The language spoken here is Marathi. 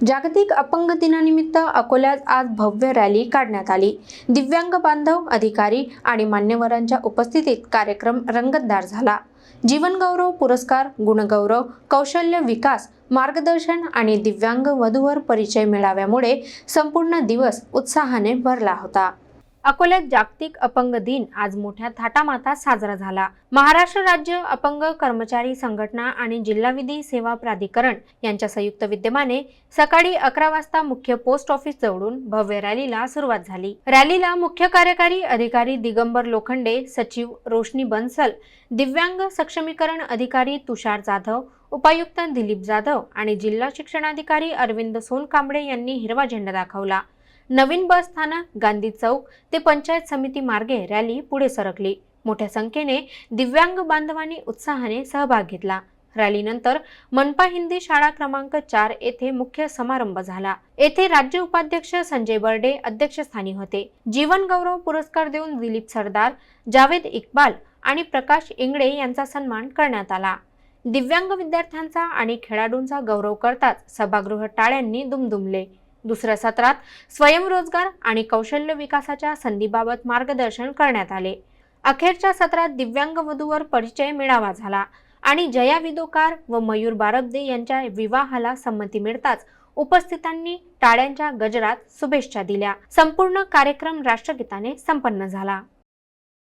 जागतिक अपंग दिनानिमित्त अकोल्यात आज भव्य रॅली काढण्यात आली। दिव्यांग बांधव, अधिकारी आणि मान्यवरांच्या उपस्थितीत कार्यक्रम रंगतदार झाला। जीवनगौरव पुरस्कार, गुणगौरव, कौशल्य विकास, मार्गदर्शन आणि दिव्यांग वधूवर परिचय मेळाव्यामुळे संपूर्ण दिवस उत्साहाने भरला होता। अकोल्यात जागतिक अपंग दिन आज मोठ्या थाटामाटात साजरा झाला। महाराष्ट्र राज्य अपंग कर्मचारी संघटना आणि जिल्हा विधी सेवा प्राधिकरण यांच्या संयुक्त विद्यमाने सकाळी 11 वाजता मुख्य पोस्ट ऑफिस जवळून भव्य रॅलीला सुरुवात झाली। रॅलीला मुख्य कार्यकारी अधिकारी दिगंबर लोखंडे, सचिव रोशनी बन्सल, दिव्यांग सक्षमीकरण अधिकारी तुषार जाधव, उपायुक्त दिलीप जाधव आणि जिल्हा शिक्षणाधिकारी अरविंद सोनकांबळे यांनी हिरवा झेंडा दाखवला। नवीन बस स्थानक, गांधी चौक ते पंचायत समिती मार्गे रॅली पुढे सरकली। मोठ्या संख्येने दिव्यांग बांधवांनी उत्साहाने सहभाग घेतला। रॅलीनंतर मनपा हिंदी शाळा क्रमांक 4 येथे मुख्य समारंभ झाला। येथे राज्य उपाध्यक्ष संजय बर्डे अध्यक्षस्थानी होते। जीवन गौरव पुरस्कार देऊन दिलीप सरदार, जावेद इक्बाल आणि प्रकाश इंगळे यांचा सन्मान करण्यात आला। दिव्यांग विद्यार्थ्यांचा आणि खेळाडूंचा गौरव करताच सभागृह टाळ्यांनी दुमदुमले। दुसऱ्या सत्रात स्वयंरोजगार आणि कौशल्य विकासाच्या संधीबाबत मार्गदर्शन करण्यात आले। अखेरच्या सत्रात दिव्यांग वधूवर परिचय मेळावा झाला आणि जया विदोकार व मयूर बारब्दे यांच्या विवाहाला संमती मिळताच उपस्थितांनी टाळ्यांच्या गजरात शुभेच्छा दिल्या। संपूर्ण कार्यक्रम राष्ट्रगीताने संपन्न झाला।